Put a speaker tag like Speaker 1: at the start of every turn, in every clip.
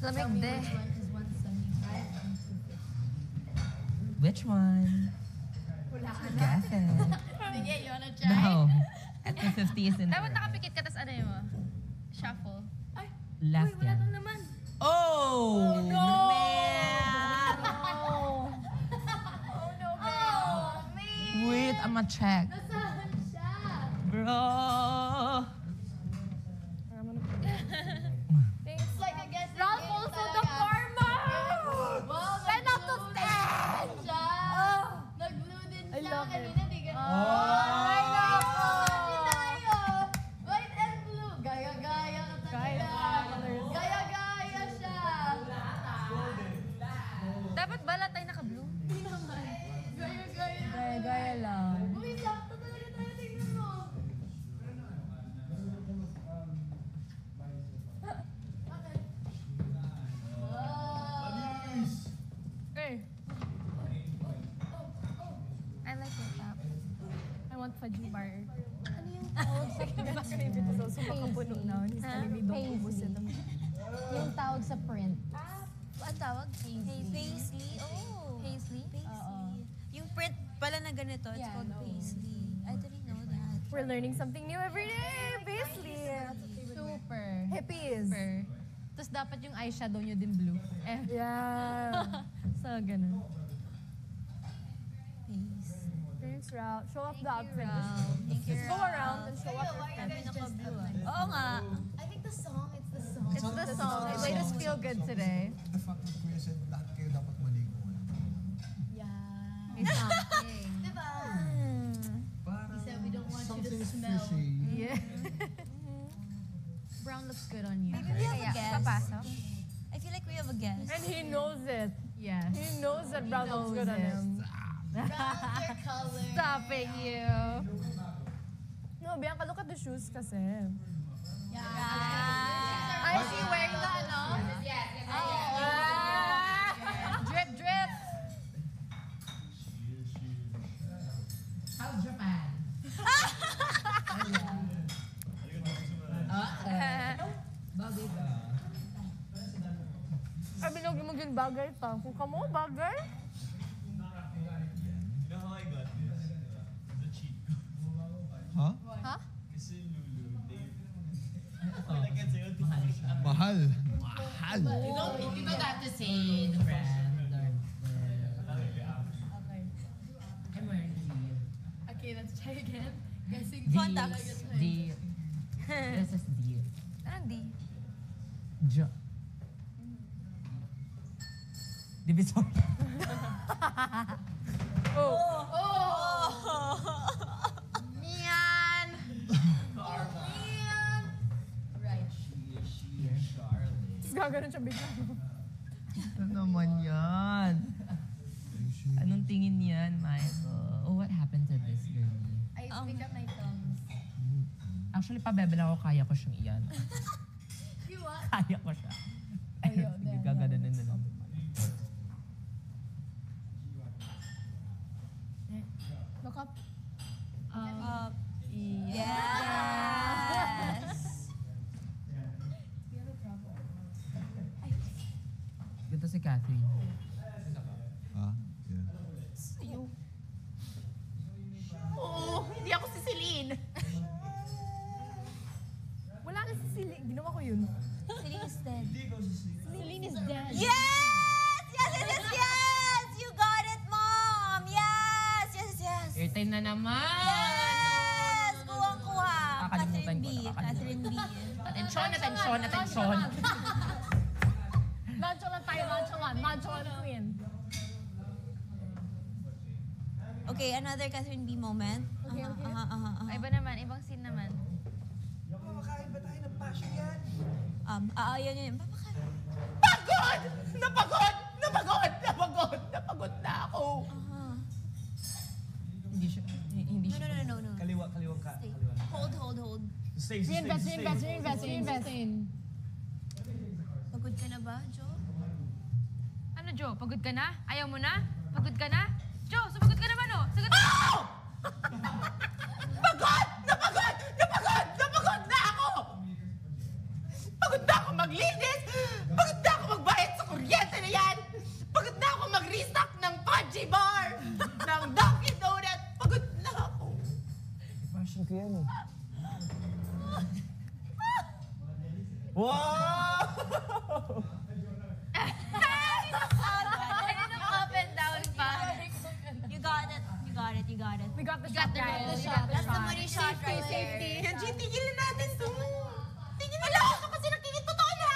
Speaker 1: Lamig de.
Speaker 2: Which one? Guess it.
Speaker 3: Sige, you wanna try?
Speaker 2: No. At the 50 is in
Speaker 1: Dapat nakapikit ka, tas ano yun mo? Shuffle.
Speaker 3: Ay,
Speaker 2: left
Speaker 3: wala
Speaker 2: yan.
Speaker 3: tong naman.
Speaker 2: Oh!
Speaker 3: no!
Speaker 2: Man!
Speaker 3: Oh no, girl.
Speaker 2: Wait, I'ma check.
Speaker 3: Nasaan siya?
Speaker 2: Bro!
Speaker 3: It's like a guess.
Speaker 4: Ralph also the karma!
Speaker 3: Wow,
Speaker 4: 10 out of 10!
Speaker 3: siya. Nag-blue din
Speaker 4: I
Speaker 3: siya.
Speaker 4: love it.
Speaker 3: Kanina di ka.
Speaker 4: Ay, nako!
Speaker 3: tayo. White and blue. Gaya-gaya ka talaga. Gaya-gaya siya.
Speaker 1: Dapat balat tayo naka-blue.
Speaker 3: Gaya-gaya.
Speaker 4: Gaya lang.
Speaker 3: Uy, sakto talaga tayo. Tingnan mo. Okay.
Speaker 4: Hey,
Speaker 1: I like your top.
Speaker 4: I want fudgy bar. Ano yung tawag sa That's favorite is also makapuno na. He's telling me don't ubus it. Yung tawag sa print.
Speaker 1: Ang tawag?
Speaker 5: Paisley. Oh.
Speaker 1: Paisley?
Speaker 5: Paisley. Yung print pala na ganito, it's called paisley. I didn't know that.
Speaker 4: We're learning something new every day. Paisley.
Speaker 6: Super.
Speaker 4: Hippies.
Speaker 6: Super. Tapos dapat yung eyeshadow nyo din blue.
Speaker 4: Yeah.
Speaker 6: So, ganun.
Speaker 5: Paisley.
Speaker 4: Thanks, Ralph. Show off the outfit.
Speaker 5: Thank you.
Speaker 4: Just go around and show off your outfit.
Speaker 5: Oo nga.
Speaker 3: I think the song, it's the song.
Speaker 6: It's the song. It made us feel good today.
Speaker 7: The fact that Kuya said lahat kayo dapat maligo.
Speaker 3: Yeah.
Speaker 6: May something.
Speaker 3: Diba?
Speaker 7: Parang
Speaker 3: He said we don't want you
Speaker 7: something
Speaker 3: to
Speaker 7: is
Speaker 3: smell.
Speaker 7: fishy.
Speaker 6: Yeah. Brown looks good on you.
Speaker 5: Maybe we have a guess.
Speaker 1: Papasok.
Speaker 5: I feel like we have a guess.
Speaker 4: And he knows it.
Speaker 6: Yes.
Speaker 4: He knows that brown looks good on him.
Speaker 3: Brown, your color.
Speaker 6: Stop it, you.
Speaker 4: No, Bianca, look at the shoes kasi.
Speaker 3: Yeah.
Speaker 6: Is she wearing the ano?
Speaker 3: Yes.
Speaker 6: Drip, drip.
Speaker 2: How's Japan? Bagay ka.
Speaker 4: Ay, binogin mo yung bagay pa. Kung kamo, bagay.
Speaker 7: Ha?
Speaker 6: Huh?
Speaker 7: Mahal. Mahal.
Speaker 2: You don't have to say the brand or I'm wearing
Speaker 3: Okay, let's try again. Guessing
Speaker 5: Contacts.
Speaker 2: D. This is D.
Speaker 1: Anong D?
Speaker 2: J. Divisory.
Speaker 6: Yan!
Speaker 3: Right.
Speaker 4: Tapos gaganon siya bigla.
Speaker 2: Ano naman yan? Anong tingin yan, Michael? Oh, what happened to this girlie?
Speaker 3: I pick up my thumbs.
Speaker 2: Actually, pabebe lang ako, kaya ko siyang iyan.
Speaker 3: You what?
Speaker 2: Kaya ko siya.
Speaker 4: Ayun,
Speaker 2: Sige,
Speaker 4: yan,
Speaker 2: gaganon na lang.
Speaker 4: Look up.
Speaker 5: Yes.
Speaker 2: Ito si Catherine.
Speaker 7: Ha? Yeah.
Speaker 6: Oo, hindi ako si Celine.
Speaker 4: Wala na si Celine. Ginawa ko yun.
Speaker 5: Celine is dead.
Speaker 4: Celine is dead.
Speaker 5: Yes! Yes, yes, yes, yes! You got it, Mom! Yes! Yes, yes, yes!
Speaker 2: Airtime na naman!
Speaker 5: Yes! Kuwang-kuha.
Speaker 2: Nakakalimutan
Speaker 5: Catherine B.
Speaker 2: ko,
Speaker 5: Catherine B.
Speaker 2: Atensyon, atensyon, atensyon.
Speaker 4: Nonchalant tayo, nonchalant. Nonchalant queen.
Speaker 5: Okay, another Catherine B moment.
Speaker 4: Okay, okay.
Speaker 1: Iba naman, ibang scene naman.
Speaker 7: Makakain ba tayo ng passion yan?
Speaker 5: Yan yun. Papakain.
Speaker 2: Pagod! Napagod! Napagod! Napagod! Napagod na ako! Hindi siya, hindi siya.
Speaker 5: No.
Speaker 8: Kaliwa ka.
Speaker 5: Stay.
Speaker 8: Kaliwa.
Speaker 5: Hold.
Speaker 8: Stay.
Speaker 4: Reinvest.
Speaker 5: Pagod ka na ba, Jo?
Speaker 1: Ano, Jo? Pagod ka na? Ayaw mo na? Pagod ka na? Jo, sumagot ka naman, oh! Sagot ka!
Speaker 2: Pagod! Napagod! Napagod! Napagod na ako! Pagod na ako,
Speaker 6: maglinis? Pagod na ako magbayad sa kuryente na yan! Pagod na ako mag-restock ng Fudgy Bar! ng Dunkin' Donut! Pagod na ako!
Speaker 8: Passion ko yan eh. Wow!
Speaker 1: Up and down pa.
Speaker 5: You got it. You got it. You got it.
Speaker 4: We got the
Speaker 1: We
Speaker 4: shot,
Speaker 1: got the
Speaker 4: guys.
Speaker 1: shot.
Speaker 4: We got the
Speaker 5: That's the
Speaker 4: shot.
Speaker 5: money shot right there.
Speaker 6: Kaya G, tigilan natin to! Tingin nila ako kasi nakikita totoo na!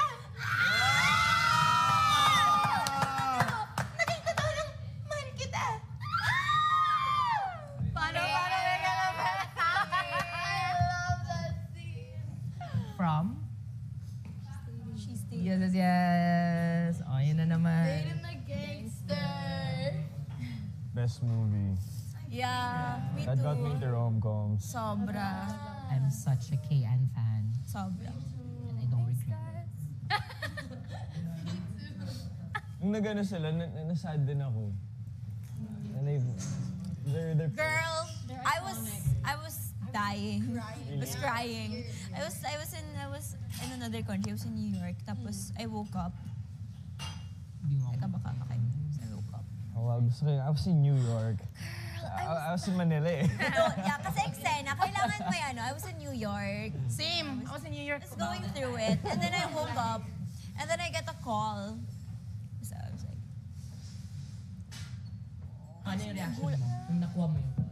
Speaker 6: Naging totoo lang, mahal kita!
Speaker 1: Paano may kalabas?
Speaker 3: I love that scene.
Speaker 2: From?
Speaker 5: She's the
Speaker 2: Yes. Oh, yun na naman.
Speaker 3: Dating the gangster.
Speaker 8: Best movie.
Speaker 5: Yeah, me
Speaker 8: That got me
Speaker 5: too.
Speaker 8: into rom-coms.
Speaker 5: Sobra.
Speaker 2: I'm such a KN fan.
Speaker 5: Sobra.
Speaker 2: And I don't regret it.
Speaker 8: Nung nagano sila, nasad din ako. And they're
Speaker 5: Girl, I was dying. I was crying. I was in another country. I was in New York. Tapos I woke up. Teka, baka okay. So I woke up.
Speaker 8: Oh, well, gusto ko yun. I was in New York. I was in Manila eh.
Speaker 5: No, yeah, kasi eksena, kailangan may ano. I was in New York.
Speaker 6: Same! I was in New York.
Speaker 5: I was going through it. And then I woke up. And then I get a call. So I was like,
Speaker 2: Ano yung reaction mo nung nakuha mo yung call?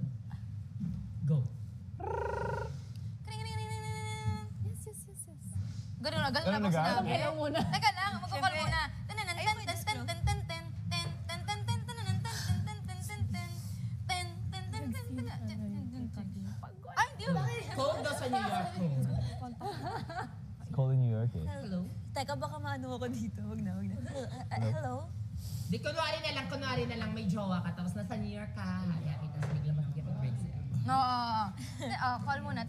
Speaker 2: Go.
Speaker 4: Yes, yes, yes, yes.
Speaker 1: Ganun na
Speaker 8: Ganun na
Speaker 1: ba
Speaker 8: ga?
Speaker 1: sinabi?
Speaker 4: Hello muna.
Speaker 1: Teka lang, magkukol muna. Ay, di ba?
Speaker 2: Cold daw sa New York mo.
Speaker 8: Cold in New York eh.
Speaker 5: hello? Teka, baka maano ako dito. Wag na, wag na. Hello?
Speaker 2: Di, kunwari na lang may jowa ka, tapos nasa New York ka. Happy, tapos bigla mag-break sila.
Speaker 1: Oo. Call muna.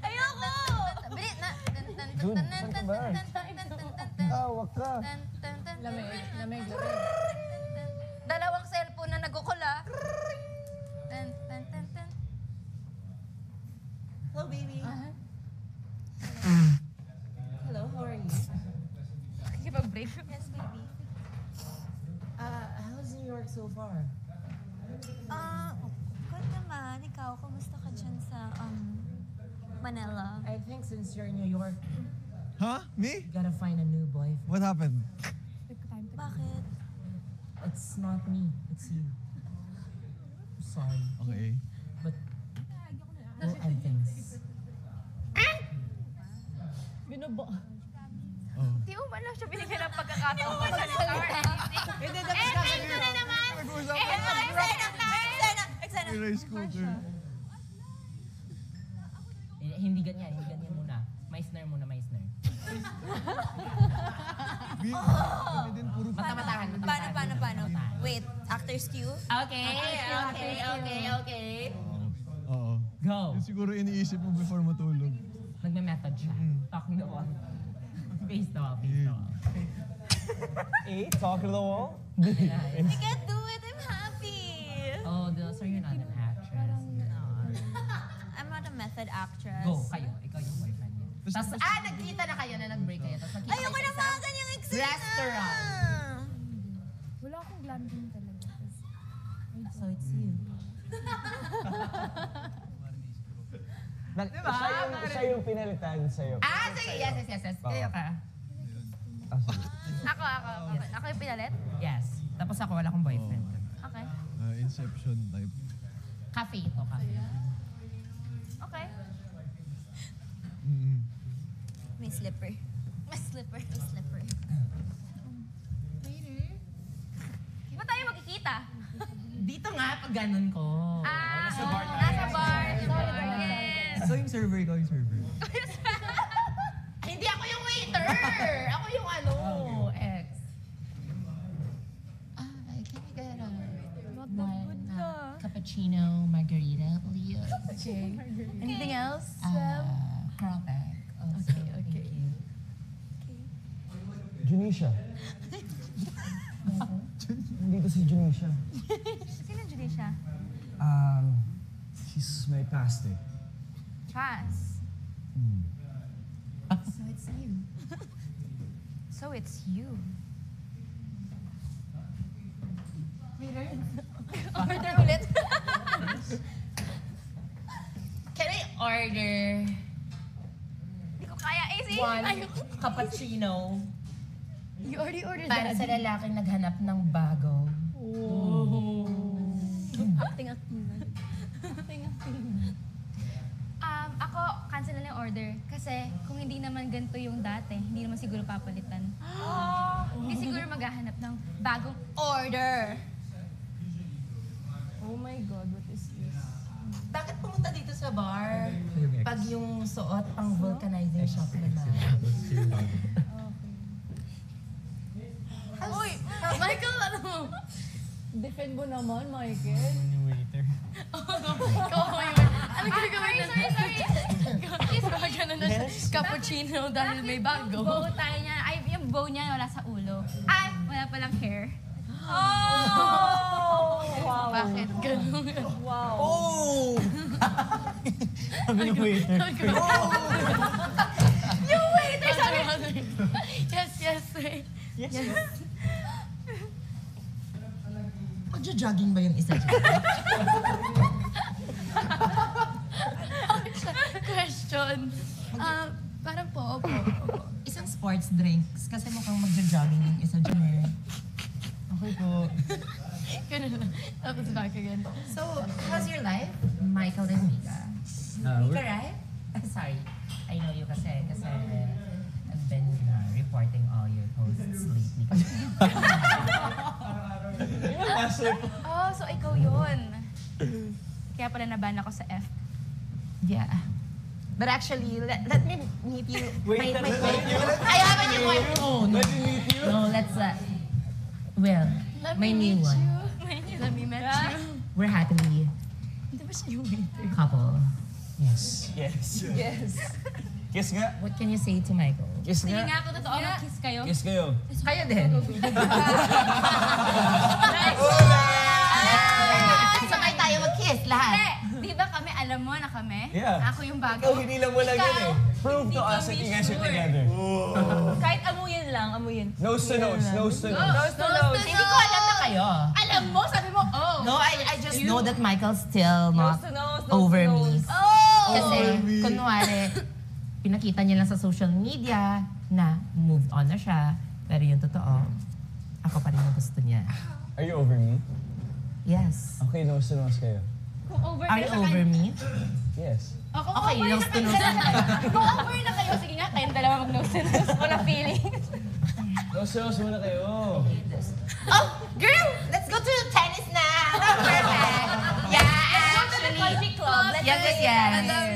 Speaker 5: Ayoko!
Speaker 1: Bilit na.
Speaker 8: Dude, saan ka ba? Tawag ka.
Speaker 4: Lamig.
Speaker 1: Dalawang cellphone na nagkukula.
Speaker 5: Hello, baby.
Speaker 2: Hello, how are you?
Speaker 1: Kikipag-break.
Speaker 5: Yes, baby.
Speaker 2: How's New York so far?
Speaker 5: Good naman. Ikaw, kumusta ka dyan sa, Manila?
Speaker 2: I think since you're in New York,
Speaker 7: Huh? Me?
Speaker 2: you gotta find a new boyfriend.
Speaker 7: What happened?
Speaker 5: Bakit?
Speaker 2: It's not me, it's you. Sorry,
Speaker 7: Okay.
Speaker 2: but we'll end things.
Speaker 4: Binubo.
Speaker 7: Oh.
Speaker 1: Di mo ba lang siya binigyan ng pagkakataon magsalita or anything?
Speaker 2: Hindi, tapos
Speaker 1: Ito na naman!
Speaker 5: Eksena!
Speaker 7: May rice cooker.
Speaker 2: Hindi ganyan muna. Meissner muna, Meissner.
Speaker 7: Kami din puro
Speaker 2: Matahan.
Speaker 5: Paano? Wait, actor's cue?
Speaker 2: Okay.
Speaker 7: Oo.
Speaker 2: Go.
Speaker 7: Yun siguro iniisip mo before matulog.
Speaker 2: Nagme-method siya. Talking to the wall. Face the wall.
Speaker 8: Talk to the wall?
Speaker 5: I can't do it. I'm happy.
Speaker 2: Oh, so you're not an actress.
Speaker 5: I'm not a method actress.
Speaker 2: Go, kayo. Ikaw yung boyfriend niya.
Speaker 6: Tapos, nagkita na kayo na nag-break kayo. Tapos nakita
Speaker 5: Ayoko
Speaker 6: kayo
Speaker 5: na
Speaker 6: sa
Speaker 5: mga ganyang eksena.
Speaker 6: restaurant.
Speaker 4: Wala akong glamping talaga.
Speaker 2: So it's you.
Speaker 8: Siya yung pinalitan sa'yo.
Speaker 6: Sige. Yes. Kayo ka.
Speaker 8: Sige.
Speaker 1: Ako yung pinalit?
Speaker 2: Yes. Tapos ako, wala akong boyfriend.
Speaker 1: Okay.
Speaker 7: Inception type.
Speaker 2: Cafe ito, cafe.
Speaker 1: Okay.
Speaker 7: Mm.
Speaker 5: May slipper. May slipper.
Speaker 1: Ba't tayo magkikita?
Speaker 2: Dito nga, pag ganun ko.
Speaker 1: Nasa bar. Yes.
Speaker 7: Ikaw yung server.
Speaker 6: Hindi ako yung waiter! Ako yung ex. Can I get one cappuccino margarita, please?
Speaker 1: Okay. Anything else?
Speaker 2: Crawback.
Speaker 6: Okay.
Speaker 8: Junisha. Nandito si Junisha.
Speaker 1: Sino Junisha?
Speaker 8: She's my past eh.
Speaker 1: Pass.
Speaker 6: So it's
Speaker 1: So it's you.
Speaker 2: Order ulit. Can I order
Speaker 1: Hindi ko kaya, AC.
Speaker 2: one cappuccino
Speaker 4: You already ordered
Speaker 2: para sa lalaking naghanap ng bago?
Speaker 4: Acting-actingan. Acting-actingan.
Speaker 1: Ako, cancel na lang yung order. Kasi kung hindi naman ganito yung dati, hindi naman siguro papalitan. Hindi siguro maghahanap ng bagong order.
Speaker 4: Oh my God, what is this?
Speaker 2: Bakit pumunta dito sa bar pag yung suot pang vulcanizing shop naman?
Speaker 1: Uy! Michael, ano mo?
Speaker 4: Defend mo naman, Michael.
Speaker 8: Yung waiter.
Speaker 1: Ano gagawin na? Sorry. Is ba ganun na siya? Cappuccino dahil may bago. Bow tayo niya. Ay, yung bow niya wala sa ulo. Ay, wala palang hair.
Speaker 4: Wow.
Speaker 1: Bakit? Ganun.
Speaker 4: Wow.
Speaker 8: Oh! Sabi ng waiter.
Speaker 1: Yung waiter sabi. Yes.
Speaker 2: Magja-jogging ba yung isa dyan?
Speaker 1: Question. Parang po.
Speaker 2: Isang sports drinks kasi mukhang magja-jogging yung isa dyan eh.
Speaker 8: Okay po.
Speaker 1: Ganun lang. Tapos back again.
Speaker 2: So, how's your life, Michael and Mika? Mika, right? Sorry. I know you kasi I've been reporting all your posts lately.
Speaker 1: Oh, so ikaw yun. Kaya pala naban ako sa F.
Speaker 2: Yeah. But actually, let me meet you.
Speaker 8: Wait,
Speaker 2: my,
Speaker 8: let me meet you?
Speaker 2: I haven't your phone.
Speaker 8: Let me meet you?
Speaker 2: No, let's, well, my new one.
Speaker 1: Let me meet you.
Speaker 2: We're happily
Speaker 1: Hindi ba siya yung waiter?
Speaker 2: couple.
Speaker 8: Yes. Kiss nga.
Speaker 2: What can you say to Michael?
Speaker 8: Kiss
Speaker 1: Sige
Speaker 8: nga.
Speaker 1: nga ako totoo, mag-kiss kayo.
Speaker 8: Kiss kayo.
Speaker 2: Kayo din. Sabay tayo mag-kiss lahat.
Speaker 1: Hindi, di ba kami, alam mo na kami?
Speaker 8: Yeah.
Speaker 1: Ako yung bago.
Speaker 8: Ikaw, hindi lang mo lang yan eh. Prove to us that you guys are together.
Speaker 5: Kahit amuyin lang, amuyin.
Speaker 8: Nose to nose.
Speaker 2: Hindi ko alam na kayo.
Speaker 1: Alam mo, sabi mo, oh.
Speaker 2: No, I just know that Michael's still not
Speaker 5: Nose to nose,
Speaker 2: over me.
Speaker 1: Oh!
Speaker 2: Kasi, kunwari, pinakita niya lang sa social media na moved on na siya. Pero yung totoo, ako pa rin ang gusto niya.
Speaker 8: Are you over me?
Speaker 2: Yes.
Speaker 8: Okay, nose to nose kayo.
Speaker 1: Kung over
Speaker 2: Are
Speaker 1: kayo
Speaker 2: you
Speaker 1: sa
Speaker 2: over
Speaker 1: kanya-
Speaker 2: me?
Speaker 8: Yes.
Speaker 1: Ako,
Speaker 2: Okay,
Speaker 1: over
Speaker 2: nose
Speaker 1: na
Speaker 2: to
Speaker 1: kayo.
Speaker 2: nose na tayo.
Speaker 1: Kung over na kayo, sige nga, kayong dalawa mag-nose to nose. Wala feeling.
Speaker 8: Nose to nose muna kayo.
Speaker 2: Oh, girl! Let's go to tennis now! Perfect! Yeah, actually.
Speaker 1: Country club.
Speaker 2: Yes.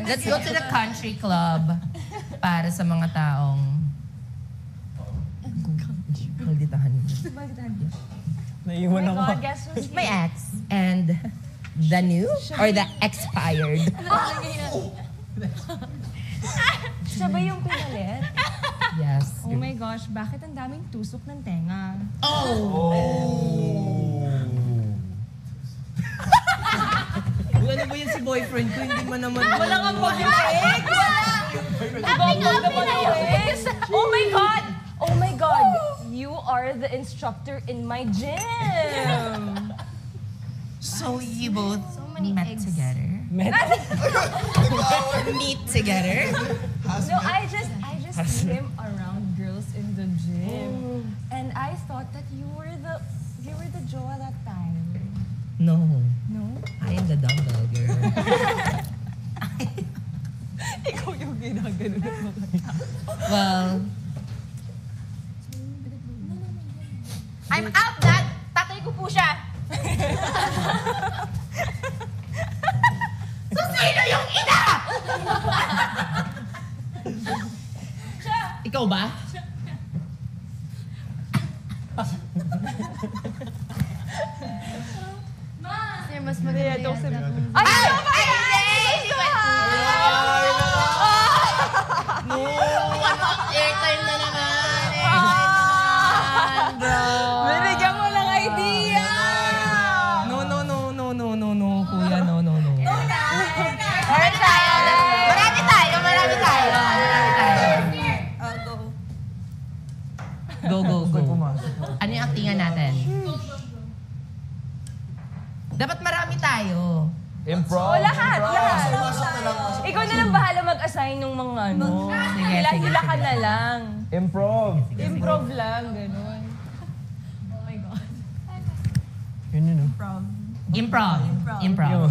Speaker 2: Let's go to the country club para sa mga taong malditahan.
Speaker 8: Naiwan ako.
Speaker 5: guess who's
Speaker 2: My ex and the new or the expired.
Speaker 5: Siya ba yung pinalit?
Speaker 2: Yes.
Speaker 5: Oh my gosh, bakit ang daming tusok ng tenga?
Speaker 2: Ano ba yun si boyfriend ko? Hindi mo naman.
Speaker 5: Wala kang pag-break! Oh my God! Oh my God! You are the instructor in my gym!
Speaker 2: So you both
Speaker 1: many
Speaker 2: met
Speaker 1: eggs.
Speaker 2: together?
Speaker 8: Met?
Speaker 2: Meet together?
Speaker 5: No, I just swim around girls in the gym. And I thought that you were the Joa that time.
Speaker 2: No.
Speaker 5: No?
Speaker 2: I am the dumbbell girl.
Speaker 5: Ikaw yung ginagano ng mga
Speaker 2: Well, I'm out, Dad! Tatay ko po siya! So, sino yung ina? Ikaw ba?
Speaker 1: Sir, mas maganda yata.
Speaker 2: Ay! Ay! No! Ano? Airtime na naman! Bro!
Speaker 5: Binigyan mo ng idea!
Speaker 2: No, kuya. No. Marami tayo.
Speaker 5: I'll go.
Speaker 6: Go, go, go.
Speaker 8: pumasok.
Speaker 6: Ano yung actingan natin? Dapat marami tayo.
Speaker 8: Improv.
Speaker 9: Lahat.
Speaker 10: Pasok na lang.
Speaker 9: Ikaw na lang bahala mag-assign ng mga ano.
Speaker 6: Sige, sige,
Speaker 9: Hila ka
Speaker 6: sige.
Speaker 9: na lang.
Speaker 8: Improv.
Speaker 9: Improv lang, gano'n.
Speaker 8: Yun yun, no?
Speaker 6: Improv. Improv.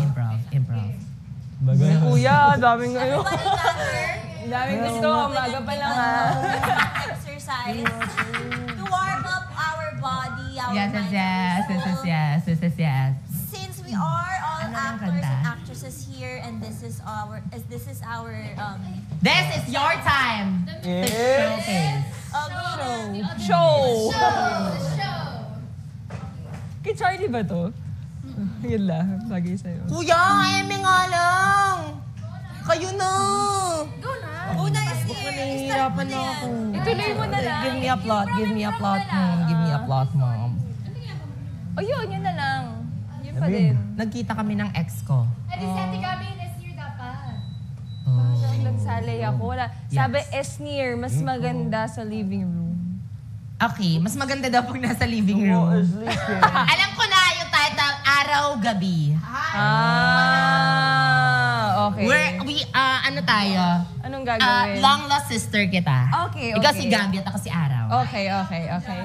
Speaker 8: Bagay.
Speaker 9: Kuya, daming ngayon.
Speaker 5: Everybody gather.
Speaker 9: Daming gusto, umaga pa lang ha.
Speaker 5: Exercise to warm up our body, our
Speaker 6: Yes,
Speaker 5: mind,
Speaker 6: yes,
Speaker 5: our soul.
Speaker 6: yes.
Speaker 5: Since we are all
Speaker 6: Ano ang
Speaker 5: actors
Speaker 6: kanta?
Speaker 5: and actresses here, and this is our
Speaker 6: This is your time to showcase.
Speaker 9: Show! Kay Charlie ba to? Yun lang, bagay sa'yo.
Speaker 6: Kuya, eme nga lang. Kayo na.
Speaker 5: Una is here.
Speaker 6: Nahihirapan na ako.
Speaker 9: Ituloy mo na lang.
Speaker 6: Give me a plot, mom. Give me a plot, mom.
Speaker 9: O yun na lang. Yun pa din.
Speaker 6: Nagkita kami ng ex ko.
Speaker 1: Edi si Ate Gabi this year dapat.
Speaker 9: Nagsalay ako. Wala. Sabi, Esnir, mas maganda sa living room.
Speaker 6: Okay, mas maganda daw pag nasa living room. Alam ko na yung title, Araw-Gabi.
Speaker 9: Okay.
Speaker 6: Ano tayo?
Speaker 9: Anong gagawin?
Speaker 6: Long lost sister kita.
Speaker 9: Okay,
Speaker 6: Ikaw
Speaker 9: okay.
Speaker 6: si Gambi at ako si Araw.
Speaker 9: Okay.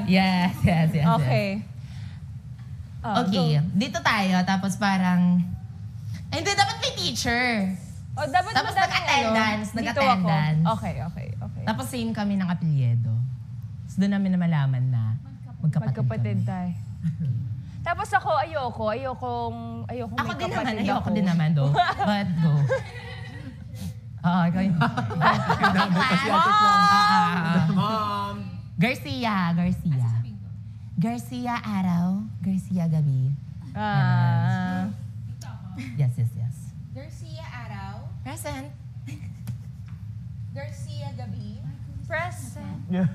Speaker 6: Yes.
Speaker 9: Okay.
Speaker 6: Okay, dito tayo. Tapos parang... Ay, hindi, dapat may teacher.
Speaker 9: O, dapat
Speaker 6: Tapos
Speaker 9: madaming
Speaker 6: nag-attendance,
Speaker 9: Dito
Speaker 6: nag-attendance.
Speaker 9: ako. Okay.
Speaker 6: Tapos same kami ng apelyedo. Tapos doon namin na malaman na magkapatid kami.
Speaker 9: tayo. Tapos ako, ayokong
Speaker 6: Ako
Speaker 9: may kapatid
Speaker 6: ayoko din naman do. But go. Ikaw yun.
Speaker 10: Mom!
Speaker 6: Garcia. Garcia Araw, Garcia Gabi. Yes.
Speaker 3: Garcia Araw.
Speaker 6: Present.
Speaker 3: Garcia Gabi.
Speaker 9: Present.
Speaker 8: Yeah.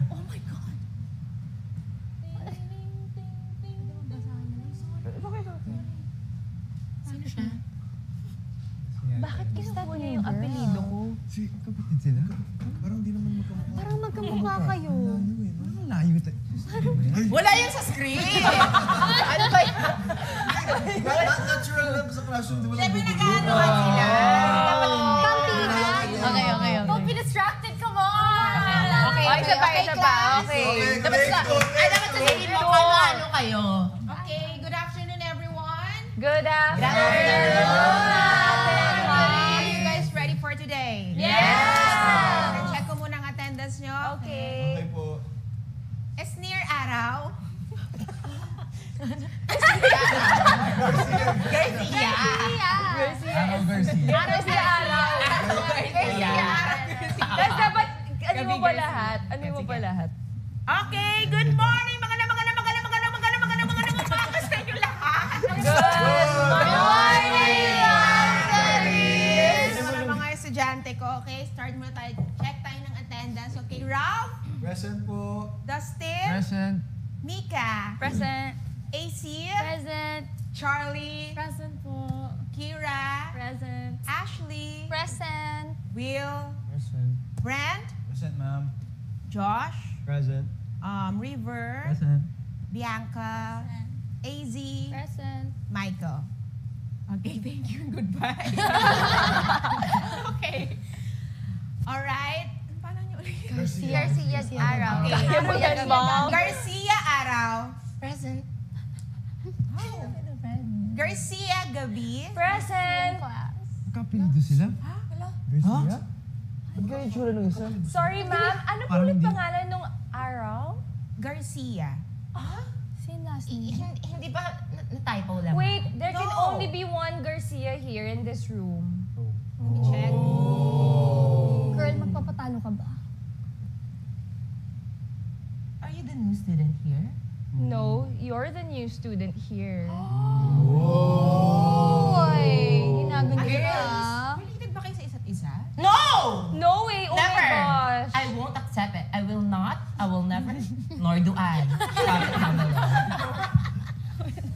Speaker 6: Sino siya?
Speaker 9: Bakit kinuha niya yung apelido ko?
Speaker 7: Si kapatid sila. Parang di naman magkamukha.
Speaker 4: Parang magkamukha kayo.
Speaker 7: Layo eh. Parang layo tayo.
Speaker 6: Wala yun sa script! Ano ba yun?
Speaker 10: Natural lang sa classroom. Di ba lang
Speaker 6: Siyempre
Speaker 10: gugulo?
Speaker 6: nag-aanohan sila.
Speaker 1: Okay. Don't be distracted, come on!
Speaker 9: Okay, isa pa. Okay.
Speaker 6: Dapat sasabihin mo ano kayo.
Speaker 3: Okay, good afternoon everyone.
Speaker 9: Good afternoon.
Speaker 3: Are you guys ready for today?
Speaker 9: Yes!
Speaker 3: Check ko muna ang attendance nyo.
Speaker 9: Okay.
Speaker 10: Okay po.
Speaker 3: Esnir Araw.
Speaker 6: Garcia.
Speaker 7: Araw Garcia.
Speaker 9: Araw si Araw. Tapos dapat, ano mo pa lahat?
Speaker 6: Okay, good morning mga sa inyo lahat.
Speaker 9: Good morning,
Speaker 3: Sa mga estudyante ko, okay? Start muna tayo. Check tayo ng attendance. Okay, Ralph,
Speaker 10: Present po.
Speaker 3: Dustin,
Speaker 7: Present.
Speaker 3: Mika,
Speaker 1: Present.
Speaker 3: AC,
Speaker 1: Present.
Speaker 3: Charlie,
Speaker 1: Present po.
Speaker 3: Kira,
Speaker 1: Present.
Speaker 3: Ashley,
Speaker 1: Present.
Speaker 3: Will,
Speaker 7: Present.
Speaker 3: Brent,
Speaker 7: Present, ma'am.
Speaker 3: Josh,
Speaker 7: Present.
Speaker 3: River,
Speaker 7: Present.
Speaker 3: Bianca, AZ,
Speaker 1: Present.
Speaker 3: Michael. Okay, thank you. Goodbye. Okay. Alright. Paano niyo ulit?
Speaker 1: Garcia Araw.
Speaker 3: Garcia Araw.
Speaker 6: Present.
Speaker 3: Garcia Gabi.
Speaker 9: Present.
Speaker 7: Kapilido sila? Garcia?
Speaker 8: Ba't kayo itsura ng isa?
Speaker 9: Sorry, ma'am. Ano po
Speaker 7: Parang
Speaker 9: ulit
Speaker 7: hindi.
Speaker 9: pangalan nung araw?
Speaker 3: Garcia.
Speaker 6: Hindi ba na-typo lang?
Speaker 9: Wait, there can
Speaker 3: No.
Speaker 9: only be one Garcia here in this room.
Speaker 3: Check.
Speaker 4: Girl, magpapatalo ka ba?
Speaker 6: Are you the new student here?
Speaker 9: No, you're the new student here.
Speaker 4: Hoy! Ginaganyan ka.
Speaker 3: Related ba kayo sa isa't isa?
Speaker 6: No!
Speaker 9: No way! Oh
Speaker 6: Never!
Speaker 9: my gosh!
Speaker 6: I won't accept it. I will not. I will never. Nor do I. Stop it down the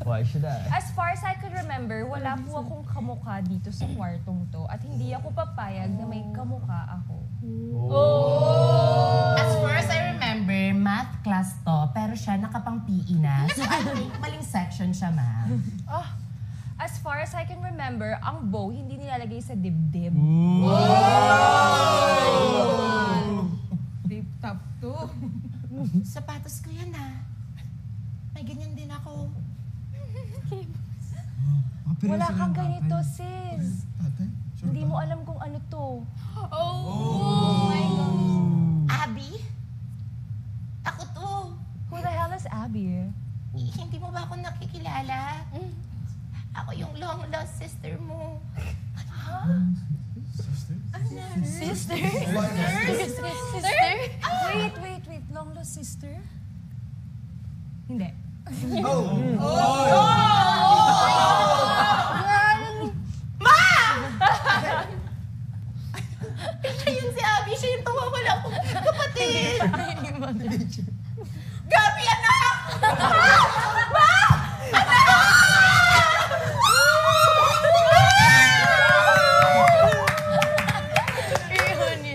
Speaker 8: Why should I?
Speaker 9: As far as I could remember, wala po akong kamukha dito sa kwartong to at hindi ako papayag na may kamukha ako.
Speaker 6: As far as I remember, math class
Speaker 2: class to, pero siya nakapang PE na. So I think maling section siya, ma'am.
Speaker 9: As far as I can remember, ang bow hindi nilalagay sa dibdib.
Speaker 3: Deep top 2. Sapatos ko yan may ganyan din ako.
Speaker 9: Wala kang ganito, sis.
Speaker 7: Tatay? Sure
Speaker 9: Hindi
Speaker 7: ba?
Speaker 9: mo alam kung ano to.
Speaker 3: Oh my God.
Speaker 6: Abby? Ako to.
Speaker 9: Who the hell is Abby?
Speaker 6: Hindi mo ba ako nakikilala? Ako yung long lost sister mo.
Speaker 4: Sister? Wait. Long lost sister?
Speaker 9: Hindi.
Speaker 6: Siya yun si Abby. Siya yung tumawala akong kapatid. Gabi, anak!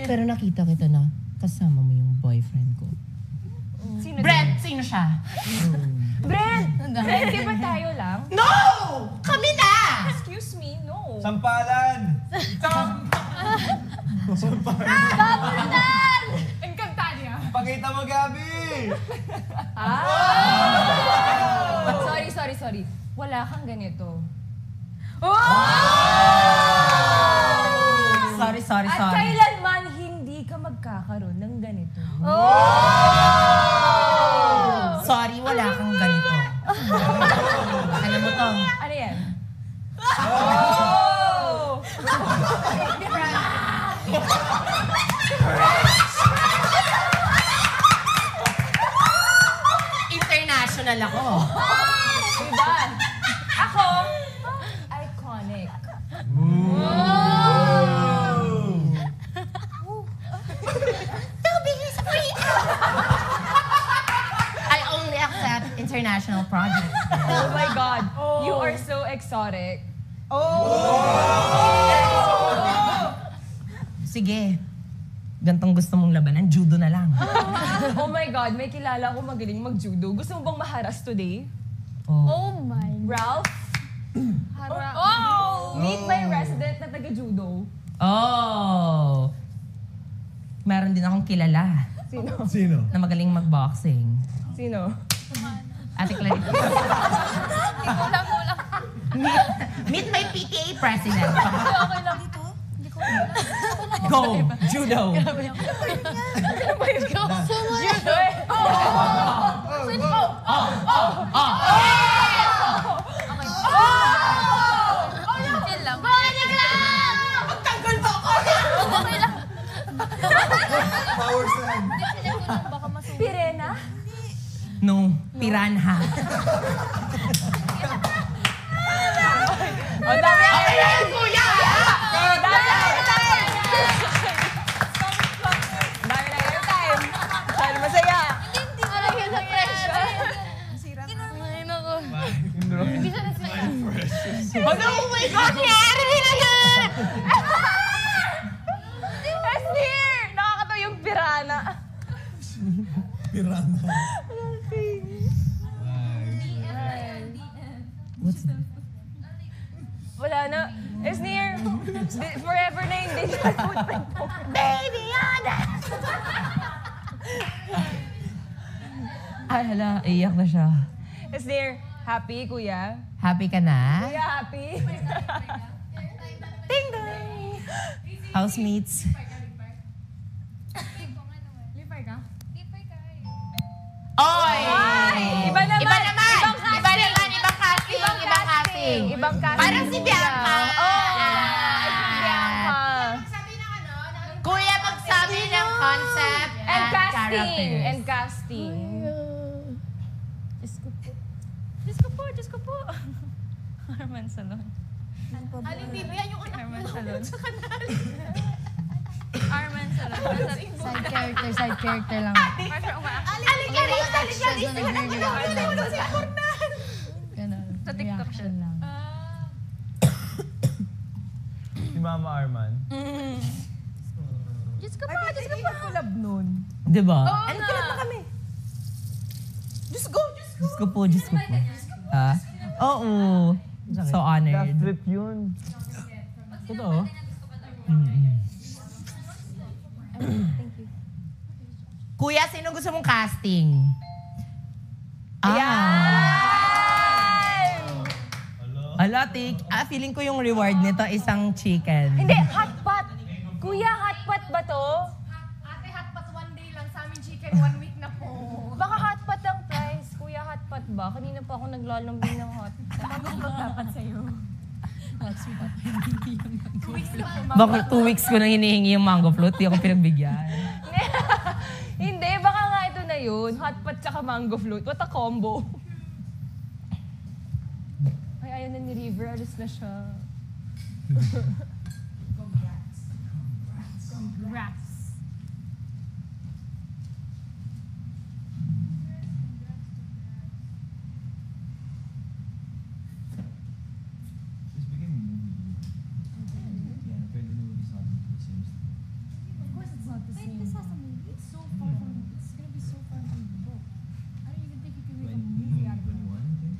Speaker 2: Pero nakita kita na kasama mo yung boyfriend ko.
Speaker 9: Sino
Speaker 2: Brent, sino siya?
Speaker 9: Brent! Brent, di ba tayo lang?
Speaker 6: No! Kami na!
Speaker 9: Excuse me, no.
Speaker 7: Sampalan!
Speaker 3: Encantadia.
Speaker 7: Pakita mo, Gabi!
Speaker 9: Sorry. Wala kang ganito.
Speaker 2: Sorry.
Speaker 9: At kailanman hindi ka magkakaroon ng ganito.
Speaker 2: Sorry, wala kang ganito. Alam mo to?
Speaker 9: Ano yan?
Speaker 2: International ako.
Speaker 9: Diba? Ako, iconic.
Speaker 2: I only accept international projects.
Speaker 9: Oh my God. You are so exotic.
Speaker 2: Sige. Gantong gusto mong labanan, judo na lang.
Speaker 9: Oh my God, may kilala ko magaling mag-judo. Gusto mo bang maharas today?
Speaker 4: Oh my.
Speaker 9: Ralph? Meet my resident na taga-judo.
Speaker 2: Oh. Meron din akong kilala
Speaker 7: Sino?
Speaker 2: na magaling mag-boxing.
Speaker 9: Sino?
Speaker 2: Ate Clarita. Meet my PTA president.
Speaker 4: Okay lang dito. Hindi ko
Speaker 2: Go! Judo!
Speaker 9: Judo eh!
Speaker 4: Chill lang.
Speaker 6: Magtanggol mo ako!
Speaker 4: Okay lang.
Speaker 10: Power stand.
Speaker 4: Baka masulit.
Speaker 9: Pirena?
Speaker 2: No, piranha.
Speaker 9: Oh, dami!
Speaker 6: Okay na yan, kuya!
Speaker 9: Dami na airtime! Sana masaya!
Speaker 4: Hindi ko lang yun sa pressure. Ay, naku. Hindi siya nasira.
Speaker 6: Oh my God! Nangyari na yan!
Speaker 9: Esnir! Nakakatawa yung pirana.
Speaker 7: Pirana.
Speaker 9: Wala na. Esnir! Forever na yung digital footprint mo.
Speaker 6: Baby, Yana!
Speaker 2: Ay, hala, iyak na siya.
Speaker 9: Esnir, happy, kuya?
Speaker 2: Happy ka na?
Speaker 9: Kuya, happy?
Speaker 2: Ding dong! Housemates. Oy!
Speaker 9: Iba naman!
Speaker 6: Iba naman!
Speaker 9: Ibang casting!
Speaker 6: Ibang casting! Ibang casting!
Speaker 9: Ibang casting.
Speaker 6: Parang si Bianca!
Speaker 9: Si Bianca.
Speaker 6: Kuya, magsabi ng concept
Speaker 9: And casting!
Speaker 6: characters.
Speaker 9: And casting. Diyos ko po. Arman Salon.
Speaker 3: Aling TV, yan yung anak
Speaker 9: Arman
Speaker 3: mo
Speaker 9: Salon.
Speaker 3: sa kanal.
Speaker 9: Arman Salon.
Speaker 4: Side character lang.
Speaker 3: Aling Charis! Aling Charis! Yung anak mo na si Cornal!
Speaker 4: Ganun.
Speaker 9: Sa TikTok siya.
Speaker 4: Reaction lang.
Speaker 8: Si Mama Arman.
Speaker 9: Diyos ko po. Collab nun.
Speaker 2: Di ba?
Speaker 9: And collab na kami.
Speaker 6: Diyos ko, Diyos ko.
Speaker 2: Diyos ko po, Diyos ko po. Ha? Oo. So honored.
Speaker 8: Last trip yun.
Speaker 2: Totoo? Kuya, sino gusto mong casting? Ala, Tik. Feeling ko yung reward nito isang chicken.
Speaker 9: Hindi, hotpot. Kuya, hotpot ba to?
Speaker 4: Ate, hotpot 1 day lang. Sa amin chicken 1 week na po.
Speaker 9: Baka hotpot ang price. Kuya, hotpot ba? Kanina pa ako naglalambing ng hotpot.
Speaker 4: Mag-vlog dapat sa'yo.
Speaker 2: Baka 2 weeks ko nang hinihingi yung mango float, di ako pinagbigyan.
Speaker 9: Hindi, baka nga ito na yun. Hotpot tsaka mango float. What a combo. Ay, ayaw na ni River. Alis na siya.
Speaker 4: Congrats.
Speaker 10: It's becoming a movie. Yeah, pwede na movie sa atin. It seems.
Speaker 4: Of course it's not the same. This has a movie. It's so far from, it's gonna be so far from the book. I don't even think you can make a movie out of it.
Speaker 10: 21, I think.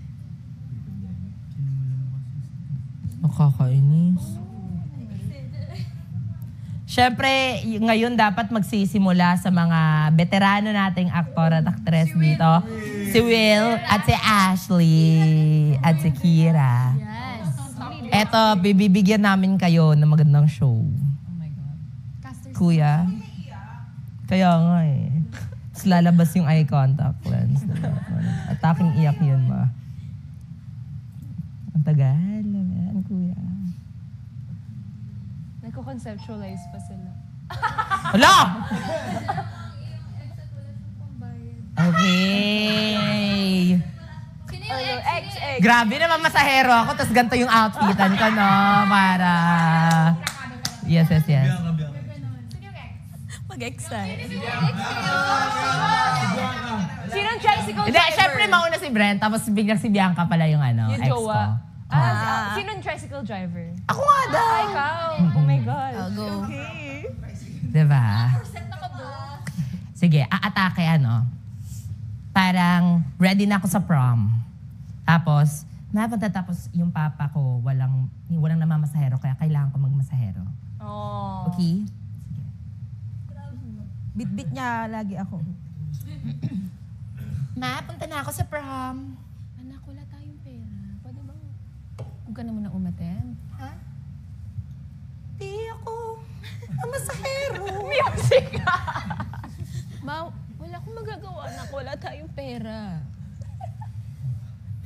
Speaker 10: Pre-pandemic.
Speaker 2: Nakakainis. Siyempre, ngayon dapat magsisimula sa mga veterano nating aktor at aktres dito. Si Will at si Ashley at si Kira.
Speaker 4: Yes.
Speaker 2: Eto, bibigyan namin kayo ng magandang show. Kuya. Kaya nga eh. Tapos lalabas yung eye contact lens. At aking iyak yun, ma. Ang tagal naman, kuya.
Speaker 9: Nagko-conceptualize pa sila.
Speaker 2: Hala! Okay.
Speaker 1: Sino yung ex?
Speaker 9: XX.
Speaker 2: Grabe naman masahero ako, tapos ganito yung outfitan ko, no? Para... Yes.
Speaker 10: Bianca.
Speaker 5: Mag-ex tayo.
Speaker 9: Sinong tricycle
Speaker 2: Hindi,
Speaker 9: driver?
Speaker 2: syempre mauna si Brent, tapos biglang si Bianca pala yung ano,
Speaker 9: Yung
Speaker 2: ex ko.
Speaker 9: jowa. Sinong tricycle driver?
Speaker 2: Ako nga daw.
Speaker 9: Ah, ikaw. Oh my God.
Speaker 5: I'll go.
Speaker 2: Diba? Sige, aatake ano. Parang ready na ako sa prom. Tapos, napunta tapos yung papa ko, walang namamasahero, kaya kailangan ko magmasahero.
Speaker 9: Oh.
Speaker 2: Okay?
Speaker 3: Bit-bit niya lagi ako.
Speaker 2: Ma, punta na ako sa prom.
Speaker 4: Anak, wala tayong pera. Pwede bang huwag ka na muna umaten?
Speaker 2: Ha? Di ako masahero.
Speaker 9: Music!
Speaker 4: Ma, wala akong magagawa, anak. Wala tayong pera.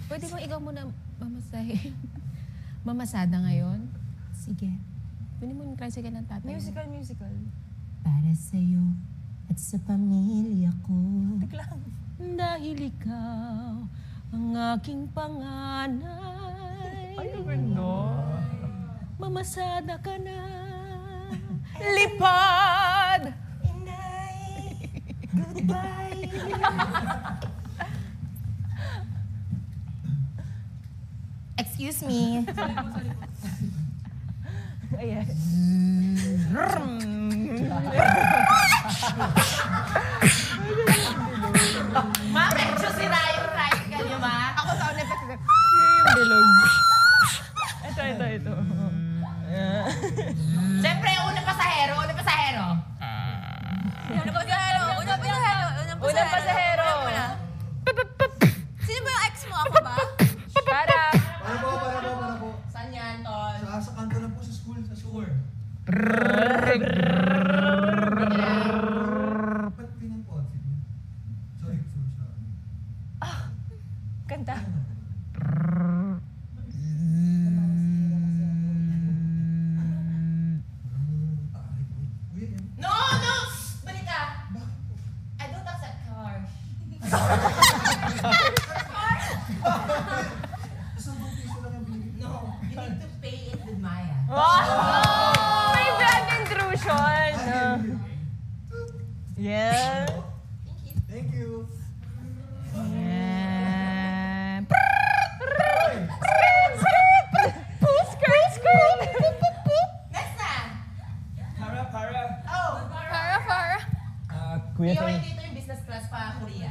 Speaker 4: Pwede bang ikaw muna mamasahe? Mamasada ngayon?
Speaker 2: Sige.
Speaker 4: Pwede mo yung tricycle ng tatay.
Speaker 9: Musical.
Speaker 2: Para sa'yo at sa pamilya ko.
Speaker 4: Dahil ikaw ang aking panganay.
Speaker 9: Ay, ganda.
Speaker 4: Mamasada ka na.
Speaker 2: Lipad! Inay, goodbye. Excuse me.
Speaker 9: Ayan.
Speaker 2: Ma, medyo sira yung tricycle niyo, ma. Ako sa ulit.
Speaker 9: Yung bilog. Ito.
Speaker 2: Siyempre, unang pasahero.
Speaker 5: Unang pasahero.
Speaker 9: Unang pasahero.
Speaker 5: Sino ba yung ex mo? Ako ba?
Speaker 9: Para.
Speaker 10: Para po.
Speaker 2: Saan yan, Tol?
Speaker 10: Sa kanto lang po sa school. Sa school. Ba't ganyan po outfit mo? Sorry.
Speaker 9: Kanta.
Speaker 2: No! Balik ka. I don't accept cars. No, you need to pay it with Maya.
Speaker 9: Wow! May brand intrusion. Yeah.
Speaker 10: Thank you.
Speaker 2: Next na!
Speaker 7: Para.
Speaker 2: Oh!
Speaker 1: Para.
Speaker 8: Kuya,
Speaker 2: Hindi dito yung business class pa, Korea.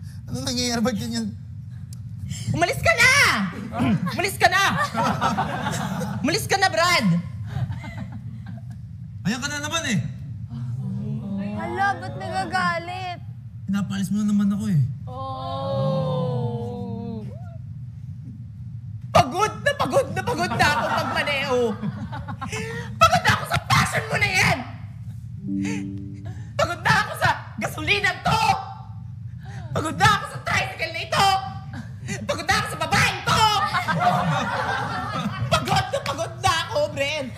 Speaker 6: nangyayari? Ba't ganyan? Umalis ka na! Umalis ka na! Umalis ka na, Brad!
Speaker 10: Ayan ka na naman eh.
Speaker 4: Hala, ba't nagagalit?
Speaker 10: Pinapalis mo na naman ako eh.
Speaker 6: Pagod na pagod na pagod na ako magmaneho. Pagod na ako sa passion mo na yan. Pagod na ako sa gasolina to. Pagod na ako sa tricycle na ito. Pagod na ako sa babaeng to. Pagod na ako, Bren.